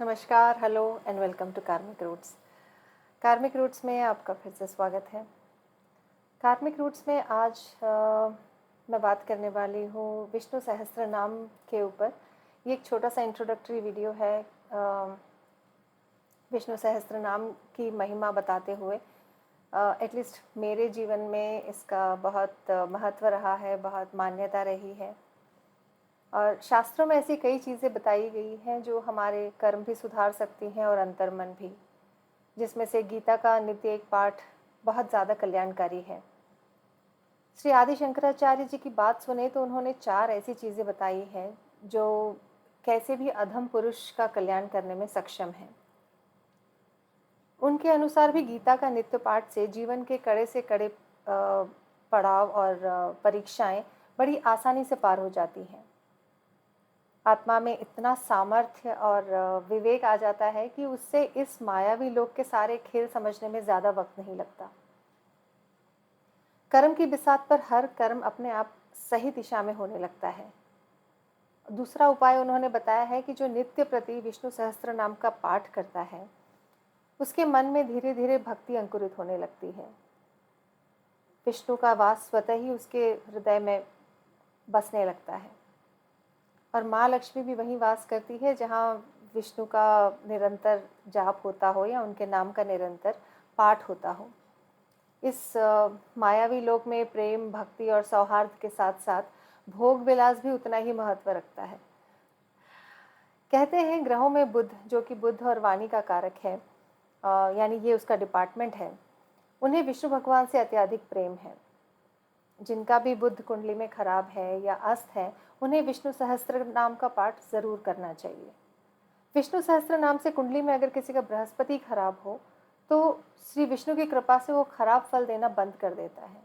नमस्कार, hello and welcome to कार्मिक roots. कार्मिक रूट्स में आपका फिर से स्वागत है। कार्मिक रूट्स में आज मैं बात करने वाली हूँ विष्णु सहस्त्र नाम के ऊपर। ये एक छोटा सा इंट्रोडक्टरी वीडियो है विष्णु सहस्त्र नाम की महिमा बताते हुए। एटलीस्ट मेरे जीवन में इसका बहुत महत्व रहा है, बहुत मान्यता रही है। और शास्त्रों में ऐसी कई चीज़ें बताई गई हैं जो हमारे कर्म भी सुधार सकती हैं और अंतर्मन भी, जिसमें से गीता का नित्य एक पाठ बहुत ज़्यादा कल्याणकारी है। श्री आदि शंकराचार्य जी की बात सुने तो उन्होंने 4 ऐसी चीज़ें बताई हैं जो कैसे भी अधम पुरुष का कल्याण करने में सक्षम हैं। उनके अनुसार भी गीता का नित्य पाठ से जीवन के कड़े से कड़े पड़ाव और परीक्षाएं बड़ी आसानी से पार हो जाती हैं। आत्मा में इतना सामर्थ्य और विवेक आ जाता है कि उससे इस मायावी लोक के सारे खेल समझने में ज़्यादा वक्त नहीं लगता। कर्म की बिसात पर हर कर्म अपने आप सही दिशा में होने लगता है। दूसरा उपाय उन्होंने बताया है कि जो नित्य प्रति विष्णु सहस्त्र नाम का पाठ करता है, उसके मन में धीरे धीरे भक्ति अंकुरित होने लगती है। विष्णु का वास स्वतः ही उसके हृदय में बसने लगता है और माँ लक्ष्मी भी वहीं वास करती है जहाँ विष्णु का निरंतर जाप होता हो या उनके नाम का निरंतर पाठ होता हो। इस मायावी लोक में प्रेम, भक्ति और सौहार्द के साथ साथ भोग विलास भी उतना ही महत्व रखता है। कहते हैं ग्रहों में बुध, जो कि बुद्ध और वाणी का कारक है, यानी ये उसका डिपार्टमेंट है, उन्हें विष्णु भगवान से अत्यधिक प्रेम है। जिनका भी बुध कुंडली में खराब है या अस्त है, उन्हें विष्णु सहस्त्र नाम का पाठ जरूर करना चाहिए। विष्णु सहस्त्र नाम से कुंडली में अगर किसी का बृहस्पति खराब हो तो श्री विष्णु की कृपा से वो खराब फल देना बंद कर देता है।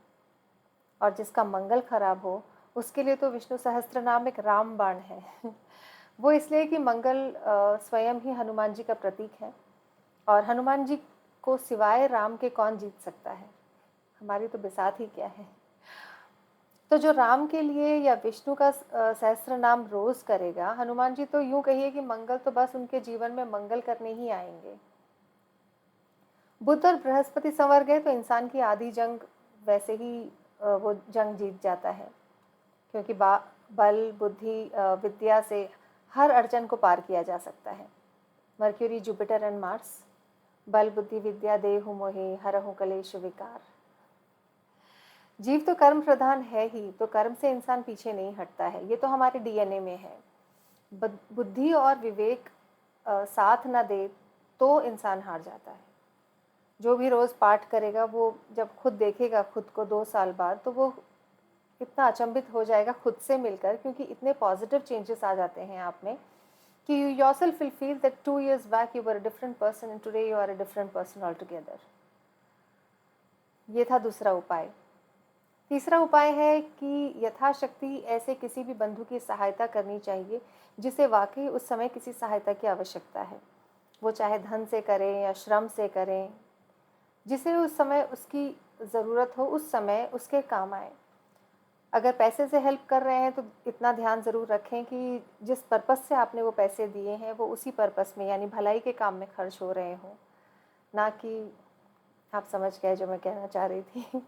और जिसका मंगल खराब हो उसके लिए तो विष्णु सहस्त्र नाम एक राम बाण है। वो इसलिए कि मंगल स्वयं ही हनुमान जी का प्रतीक है और हनुमान जी को सिवाय राम के कौन जीत सकता है। हमारी तो बिसात ही क्या है। तो जो राम के लिए या विष्णु का सहस्त्र नाम रोज करेगा, हनुमान जी तो यूं कहिए कि मंगल तो बस उनके जीवन में मंगल करने ही आएंगे। बुध और बृहस्पति संवर गए तो इंसान की आधी जंग वैसे ही वो जंग जीत जाता है, क्योंकि बल, बुद्धि, विद्या से हर अड़चन को पार किया जा सकता है। मर्क्यूरी, जुपिटर एंड मार्स, बल, बुद्धि, विद्या देहु मोहे, हरहु कलेश विकार। जीव तो कर्म प्रधान है ही, तो कर्म से इंसान पीछे नहीं हटता है। ये तो हमारे डीएनए में है। बुद्धि और विवेक साथ न दे तो इंसान हार जाता है। जो भी रोज पाठ करेगा, वो जब खुद देखेगा खुद को 2 साल बाद, तो वो इतना अचंभित हो जाएगा खुद से मिलकर, क्योंकि इतने पॉजिटिव चेंजेस आ जाते हैं आप में कि you yourself will feel that 2 years back you were a different person and today you are a different person altogether. ये था दूसरा उपाय। तीसरा उपाय है कि यथाशक्ति ऐसे किसी भी बंधु की सहायता करनी चाहिए जिसे वाकई उस समय किसी सहायता की आवश्यकता है। वो चाहे धन से करें या श्रम से करें, जिसे उस समय उसकी ज़रूरत हो, उस समय उसके काम आए। अगर पैसे से हेल्प कर रहे हैं तो इतना ध्यान ज़रूर रखें कि जिस पर्पस से आपने वो पैसे दिए हैं वो उसी पर्पस में, यानी भलाई के काम में खर्च हो रहे हों, ना कि आप समझ गए जो मैं कहना चाह रही थी।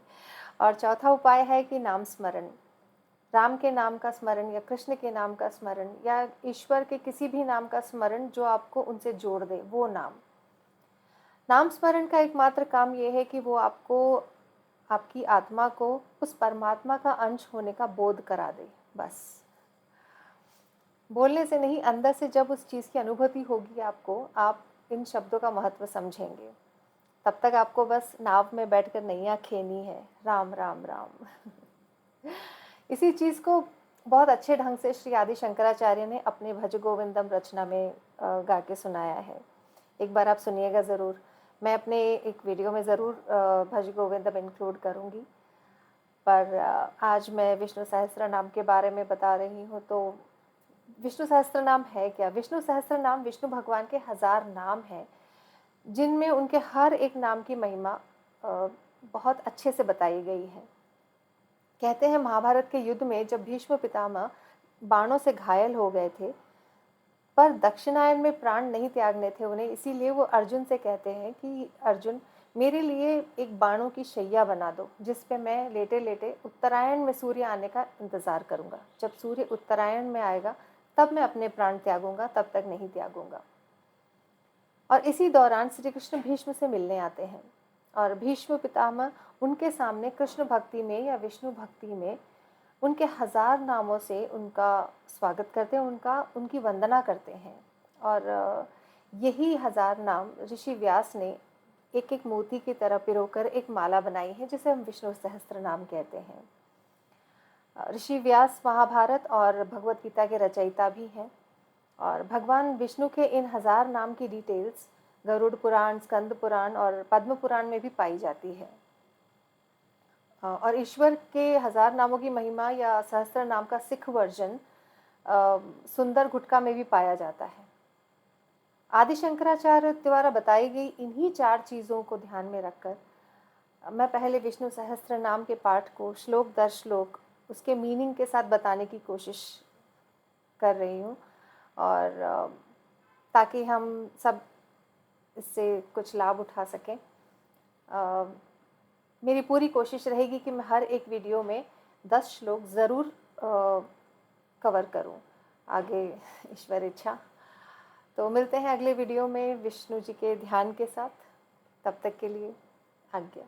और चौथा उपाय है कि नाम स्मरण, राम के नाम का स्मरण या कृष्ण के नाम का स्मरण या ईश्वर के किसी भी नाम का स्मरण जो आपको उनसे जोड़ दे, वो नाम। नाम स्मरण का एकमात्र काम ये है कि वो आपको, आपकी आत्मा को उस परमात्मा का अंश होने का बोध करा दे। बस बोलने से नहीं, अंदर से जब उस चीज़ की अनुभूति होगी आपको, आप इन शब्दों का महत्व समझेंगे। तब तक आपको बस नाव में बैठकर नैया खेनी है, राम राम राम। इसी चीज़ को बहुत अच्छे ढंग से श्री आदि शंकराचार्य ने अपने भज गोविंदम रचना में गा के सुनाया है। एक बार आप सुनिएगा ज़रूर। मैं अपने एक वीडियो में ज़रूर भज गोविंदम इंक्लूड करूँगी, पर आज मैं विष्णु सहस्त्र नाम के बारे में बता रही हूँ। तो विष्णु सहस्त्र नाम है क्या? विष्णु सहस्त्र नाम विष्णु भगवान के 1000 नाम हैं, जिनमें उनके हर एक नाम की महिमा बहुत अच्छे से बताई गई है। कहते हैं महाभारत के युद्ध में जब भीष्म पितामह बाणों से घायल हो गए थे, पर दक्षिणायन में प्राण नहीं त्यागने थे उन्हें, इसीलिए वो अर्जुन से कहते हैं कि अर्जुन, मेरे लिए एक बाणों की शैया बना दो जिस पे मैं लेटे लेटे उत्तरायण में सूर्य आने का इंतज़ार करूँगा। जब सूर्य उत्तरायण में आएगा तब मैं अपने प्राण त्यागूंगा, तब तक नहीं त्यागूंगा। और इसी दौरान श्री कृष्ण भीष्म से मिलने आते हैं और भीष्म पितामह उनके सामने कृष्ण भक्ति में या विष्णु भक्ति में उनके 1000 नामों से उनका स्वागत करते हैं, उनकी वंदना करते हैं। और यही 1000 नाम ऋषि व्यास ने एक एक मोती की तरह पिरोकर एक माला बनाई है जिसे हम विष्णु सहस्त्र नाम कहते हैं। ऋषि व्यास महाभारत और भगवत गीता के रचयिता भी हैं और भगवान विष्णु के इन 1000 नाम की डिटेल्स गरुड़ पुराण, स्कंद पुराण और पद्म पुराण में भी पाई जाती है। और ईश्वर के 1000 नामों की महिमा या सहस्त्र नाम का सिख वर्जन सुंदर गुटका में भी पाया जाता है। आदि शंकराचार्य द्वारा बताई गई इन्हीं 4 चीज़ों को ध्यान में रखकर मैं पहले विष्णु सहस्त्र नाम के पाठ को श्लोक दर श्लोक उसके मीनिंग के साथ बताने की कोशिश कर रही हूँ और ताकि हम सब इससे कुछ लाभ उठा सकें। मेरी पूरी कोशिश रहेगी कि मैं हर एक वीडियो में 10 श्लोक ज़रूर कवर करूं, आगे ईश्वर इच्छा। तो मिलते हैं अगले वीडियो में विष्णु जी के ध्यान के साथ। तब तक के लिए आज्ञा।